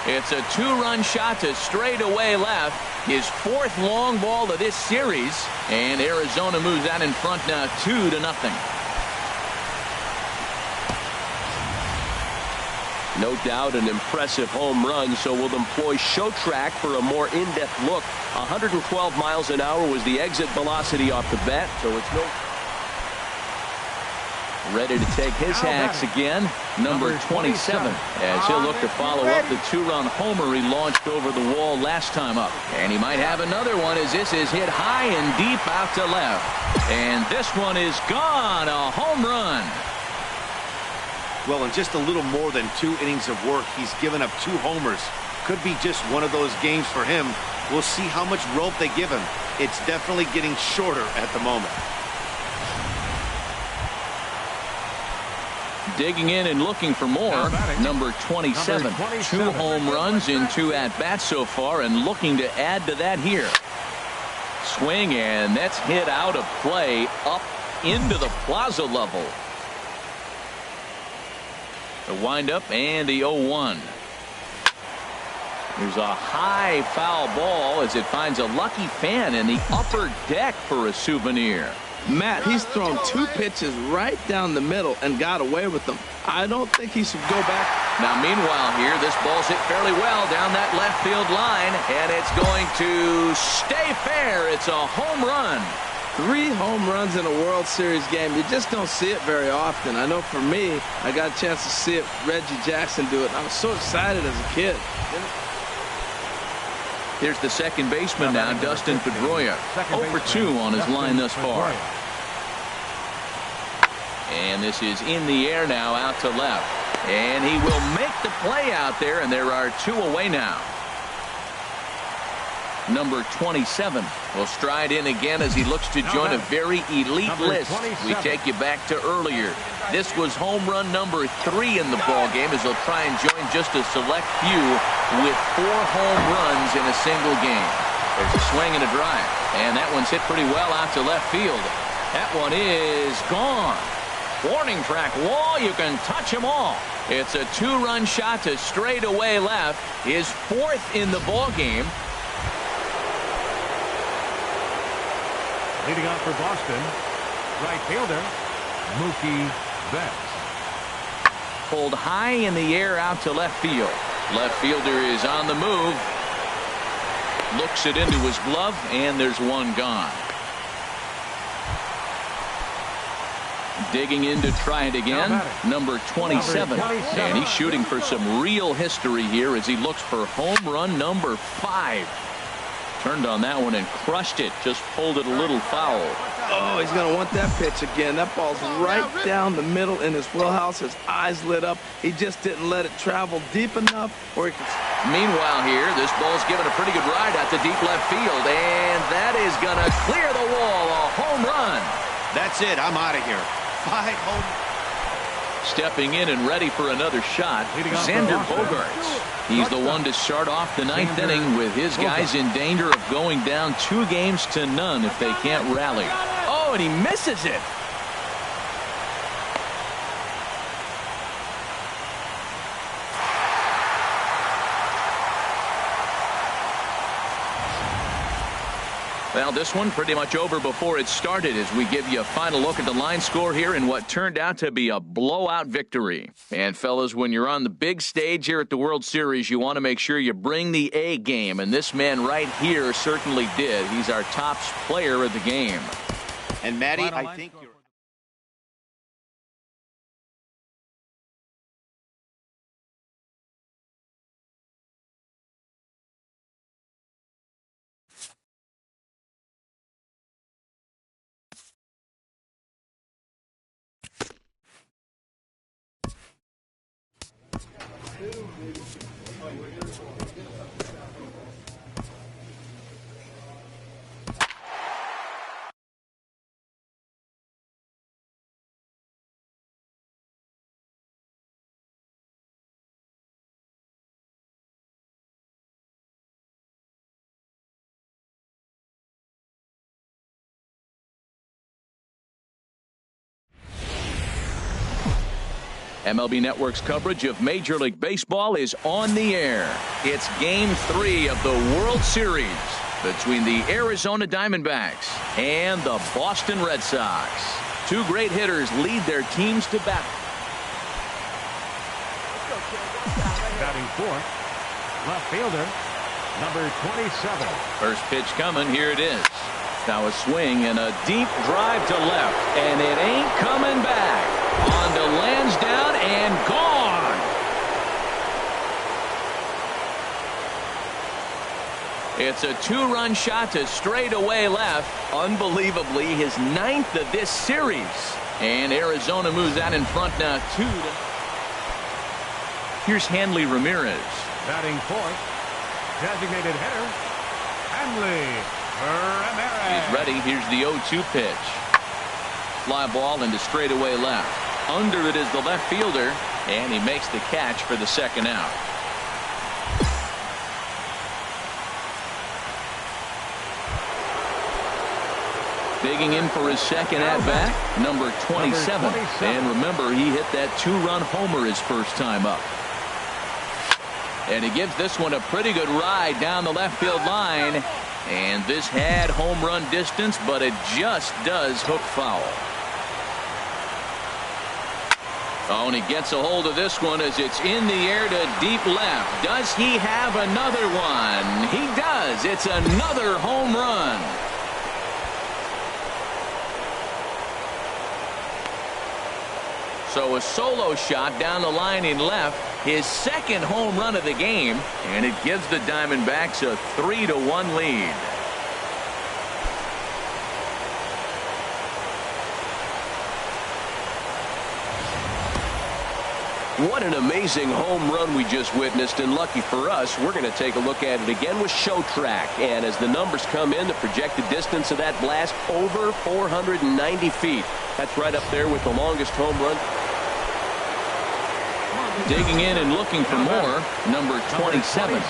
It's a 2-run shot to straightaway left. His 4th long ball of this series. And Arizona moves out in front now 2-0. No doubt an impressive home run, so we'll employ Showtrack for a more in-depth look. 112 miles an hour was the exit velocity off the bat, so it's no... Ready to take his hacks again, number 27, as he'll look to follow up the 2-run homer he launched over the wall last time up. And he might have another one as this is hit high and deep out to left. And this one is gone, a home run. Well, in just a little more than 2 innings of work, he's given up 2 homers. Could be just one of those games for him. We'll see how much rope they give him. It's definitely getting shorter at the moment. Digging in and looking for more, number 27. 2 home runs in 2 at-bats so far, and looking to add to that here. Swing, and that's hit out of play up into the plaza level. The windup and the 0-1. There's a high foul ball as it finds a lucky fan in the upper deck for a souvenir. Matt, he's thrown 2 pitches right down the middle and got away with them. I don't think he should go back. Now, meanwhile here, this ball's hit fairly well down that left field line, and it's going to stay fair. It's a home run. 3 home runs in a World Series game. You just don't see it very often. I know for me, I got a chance to see it, Reggie Jackson do it. I was so excited as a kid. Here's the second baseman now, Dustin Pedroia. 0 for 2 on his line thus far. And this is in the air now out to left. And he will make the play out there, and there are 2 away now. Number 27 will stride in again as he looks to join a very elite list. We take you back to earlier. This was home run number 3 in the ball game as he'll try and join just a select few with 4 home runs in a single game. There's a swing and a drive, and that one's hit pretty well out to left field. That one is gone. Warning track wall, you can touch them all. It's a 2-run shot to straightaway left, his 4th in the ball game. Leading off for Boston, right fielder, Mookie Betts. Pulled high in the air out to left field. Left fielder is on the move. Looks it into his glove, and there's one gone. Digging in to try it again, number 27. And he's shooting for some real history here as he looks for home run number 5. Turned on that one and crushed it. Just pulled it a little foul. Oh, he's going to want that pitch again. That ball's right down the middle in his wheelhouse. His eyes lit up. He just didn't let it travel deep enough where he could... Meanwhile here, this ball's given a pretty good ride out to deep left field. And that is going to clear the wall. A home run. That's it. I'm out of here. 5 home. Stepping in and ready for another shot, Xander Bogaerts. He's the one to start off the 9th inning with his guys in danger of going down 2-0 if they can't rally. Oh, and he misses it. Well, this one pretty much over before it started as we give you a final look at the line score here in what turned out to be a blowout victory. And, fellas, when you're on the big stage here at the World Series, you want to make sure you bring the A game, and this man right here certainly did. He's our top player of the game. And, Matty, I think you're... MLB Network's coverage of Major League Baseball is on the air. It's Game 3 of the World Series between the Arizona Diamondbacks and the Boston Red Sox. Two great hitters lead their teams to battle. Batting fourth, left fielder, number 27. First pitch coming. Here it is. Now a swing and a deep drive to left, and it ain't coming back. On to Lansdowne and gone. It's a two-run shot to straightaway left. Unbelievably, his 9th of this series. And Arizona moves out in front now 2-0. Here's Hanley Ramirez. Batting fourth, designated hitter, Hanley Ramirez. He's ready. Here's the 0-2 pitch. Fly ball into straightaway left. Under it is the left fielder, and he makes the catch for the second out. Digging in for his second at-bat, number 27. And remember, he hit that two-run homer his first time up. And he gives this one a pretty good ride down the left field line. And this had home run distance, but it just does hook foul. Oh, and he gets a hold of this one as it's in the air to deep left. Does he have another one? He does. It's another home run. So a solo shot down the line in left, his second home run of the game, and it gives the Diamondbacks a 3-1 lead. What an amazing home run we just witnessed, and lucky for us, we're going to take a look at it again with ShowTrack. And as the numbers come in, the projected distance of that blast over 490 feet. That's right up there with the longest home run. Digging in and looking for more, number 27. 2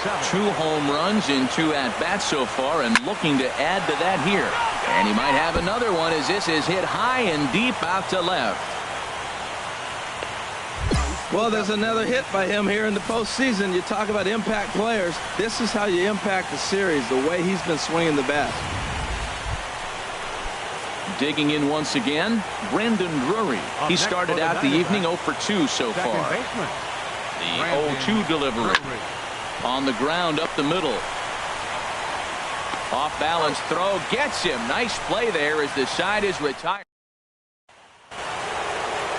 home runs in 2 at-bats so far, and looking to add to that here. And he might have another one as this is hit high and deep out to left. Well, there's another hit by him here in the postseason. You talk about impact players. This is how you impact the series, the way he's been swinging the bat. Digging in once again, Brandon Drury. He started out the evening 0 for 2 so far. The 0-2 delivery. On the ground up the middle. Off balance throw gets him. Nice play there as the side is retired.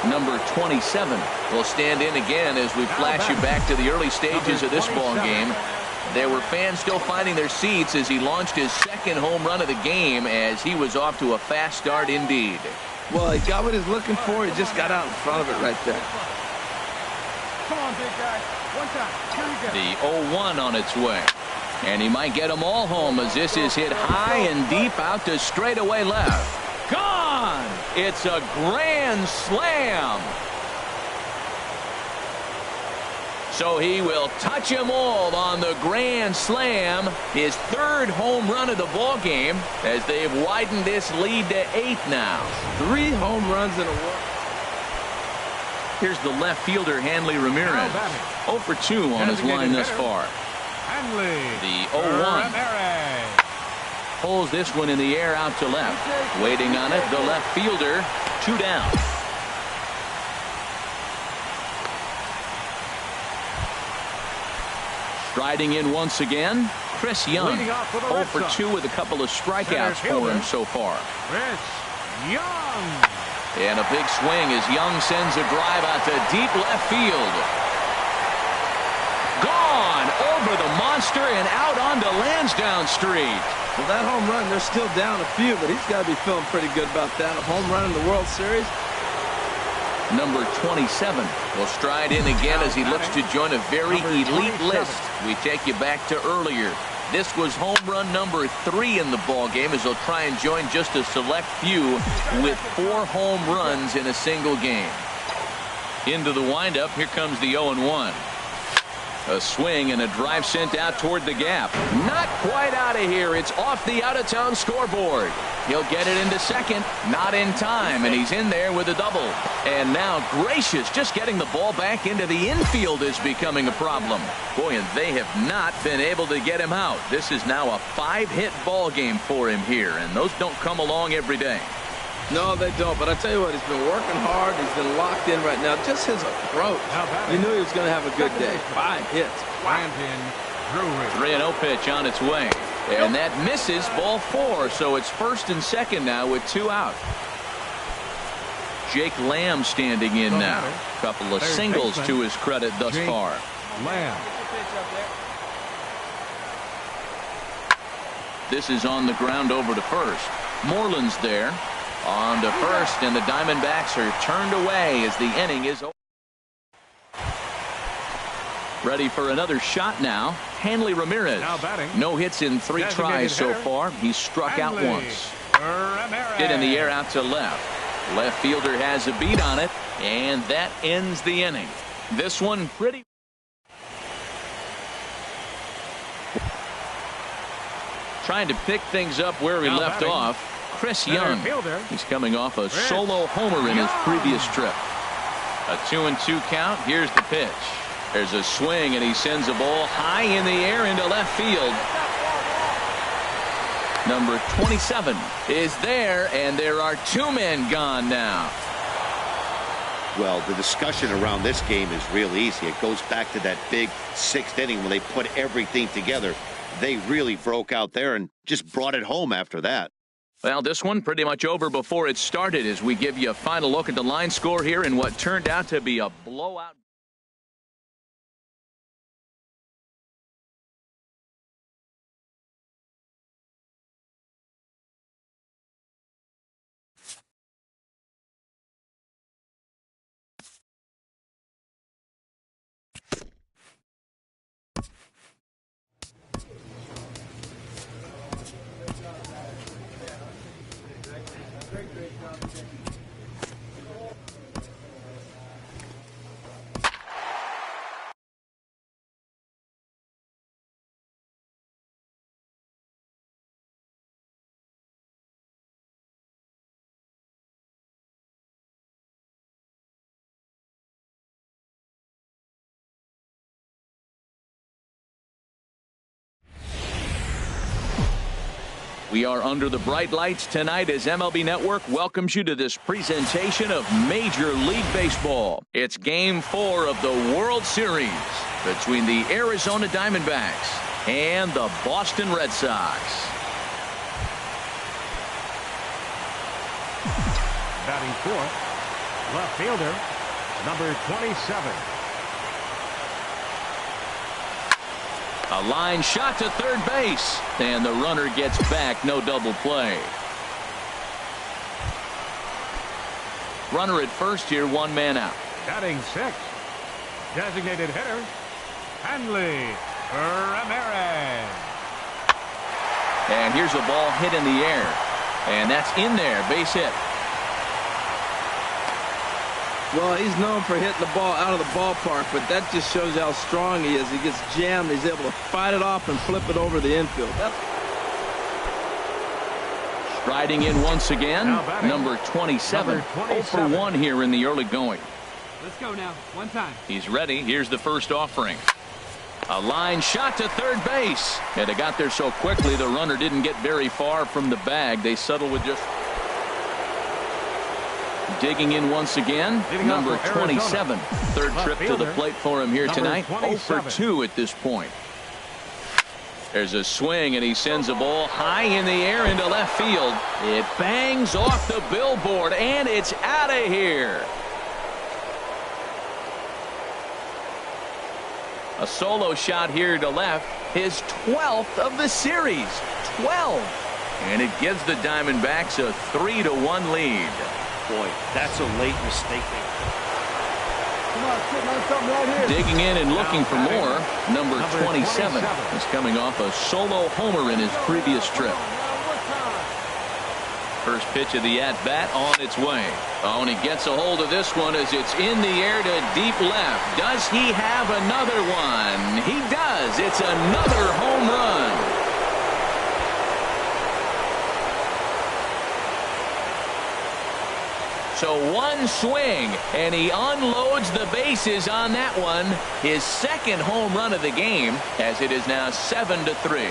Number 27 will stand in again as we flash you back to the early stages of this ball game. There were fans still finding their seats as he launched his second home run of the game as he was off to a fast start indeed. Well, he got what he's looking for. He just got out in front of it right there. Come on, big guy. One time. Here we go. The 0-1 on its way. And he might get them all home as this is hit high and deep out to straightaway left. Gone! It's a grand slam. So he will touch them all on the grand slam. His 3rd home run of the ball game as they've widened this lead to 8 now. 3 home runs in a row. Here's the left fielder, Hanley Ramirez. 0 for 2 on his line thus far. Hanley. The 0-1. Ramirez. Pulls this one in the air out to left. Waiting on it, the left fielder. 2 down. Striding in once again, Chris Young. 0 for 2 with a couple of strikeouts for him so far. Chris Young. And a big swing as Young sends a drive out to deep left field. Gone over the monster and out onto Lansdowne Street. Well, that home run, they're still down a few, but he's got to be feeling pretty good about that. A home run in the World Series. Number 27 will stride in again as he looks to join a very elite list. We take you back to earlier. This was home run number 3 in the ball game as he'll try and join just a select few with 4 home runs in a single game. Into the windup, here comes the 0-1. A swing and a drive sent out toward the gap. Not quite out of here. It's off the out-of-town scoreboard. He'll get it into second. Not in time, and he's in there with a double. And now Gracious just getting the ball back into the infield is becoming a problem. Boy, and they have not been able to get him out. This is now a 5-hit ball game for him here, and those don't come along every day. No, they don't. But I tell you what, he's been working hard. He's been locked in right now. Just his approach. You knew he was going to have a good day. 5 hits. Brandon Drury. 3-0 pitch on its way. And that misses, ball 4. So it's first and second now with 2 out. Jake Lamb standing in now. Couple of singles to his credit thus far. Lamb. This is on the ground over to first. Moreland's there. On to first, and the Diamondbacks are turned away as the inning is over. Ready for another shot now. Hanley Ramirez. Now batting. No hits in 3 tries so far. He's struck out once. Ramirez. Hit in the air out to left. Left fielder has a beat on it, and that ends the inning. This one pretty. Trying to pick things up where we left off. Chris Young. He's coming off a solo homer in his previous trip. A 2-2 count. Here's the pitch. There's a swing, and he sends a ball high in the air into left field. Number 27 is there, and there are 2 men gone now. Well, the discussion around this game is real easy. It goes back to that big 6th inning when they put everything together. They really broke out there and just brought it home after that. Well, this one pretty much over before it started as we give you a final look at the line score here in what turned out to be a blowout. We are under the bright lights tonight as MLB Network welcomes you to this presentation of Major League Baseball. It's Game 4 of the World Series between the Arizona Diamondbacks and the Boston Red Sox. Batting fourth, left fielder, number 27. A line shot to third base, and the runner gets back. No double play. Runner at first here, 1 man out. Batting 6, designated hitter, Hanley Ramirez. And here's a ball hit in the air, and that's in there, base hit. Well, he's known for hitting the ball out of the ballpark, but that just shows how strong he is. He gets jammed. He's able to fight it off and flip it over the infield. Striding in once again, number 27. 0 for 1 here in the early going. Let's go now. 1 time. He's ready. Here's the first offering. A line shot to third base. And they got there so quickly, the runner didn't get very far from the bag. They settled with just... Digging in once again, number 27. Third trip to the plate for him here tonight. 0 for 2 at this point. There's a swing, and he sends a ball high in the air into left field. It bangs off the billboard, and it's out of here. A solo shot here to left. His 12th of the series. 12. And it gives the Diamondbacks a 3-1 lead. Boy, that's a late mistake. Come on, sitting on something right here. Digging in and looking for more, number 27 is coming off a solo homer in his previous trip. First pitch of the at-bat on its way. Oh, and he gets a hold of this one as it's in the air to deep left. Does he have another one? He does. It's another home run. So one swing, and he unloads the bases on that one. His second home run of the game, as it is now 7-3.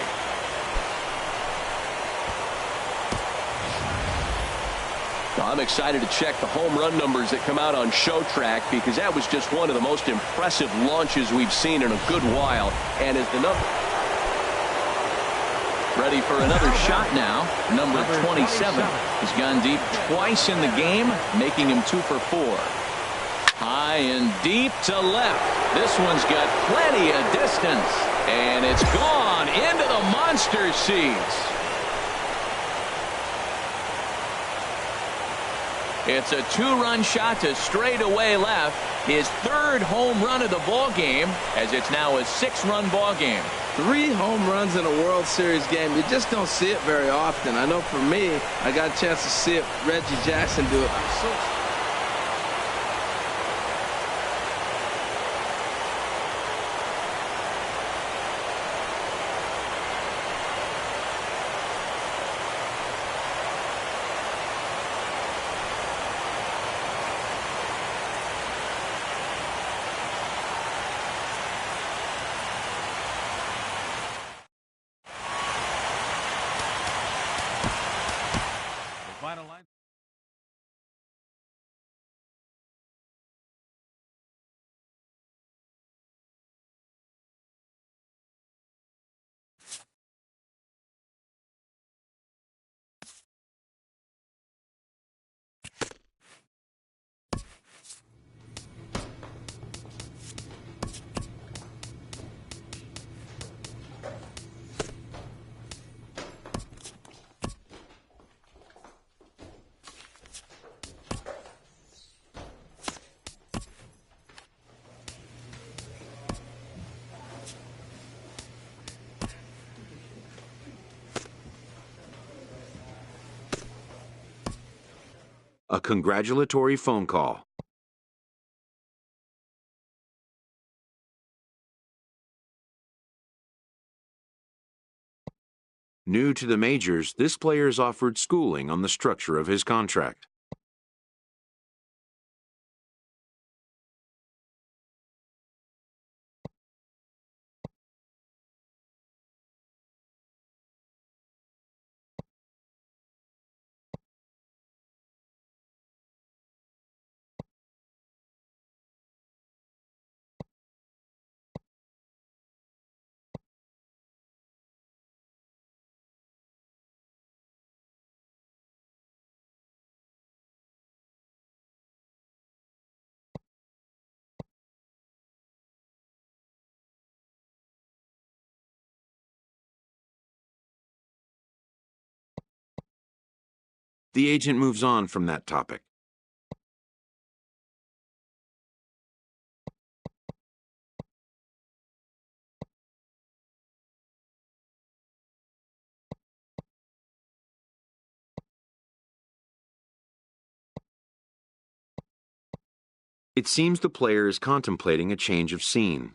I'm excited to check the home run numbers that come out on Showtrack, because that was just one of the most impressive launches we've seen in a good while. And as the number ready for another shot now, number 27 has gone deep twice in the game, making him 2 for 4. High and deep to left. This one's got plenty of distance, and it's gone into the monster seats. It's a 2-run shot to straightaway left. His third home run of the ball game, as it's now a 6-run ball game. 3 home runs in a World Series game. You just don't see it very often. I know for me, I got a chance to see it, Reggie Jackson do it. Final line. A congratulatory phone call. New to the majors, this player is offered schooling on the structure of his contract. The agent moves on from that topic. It seems the player is contemplating a change of scene.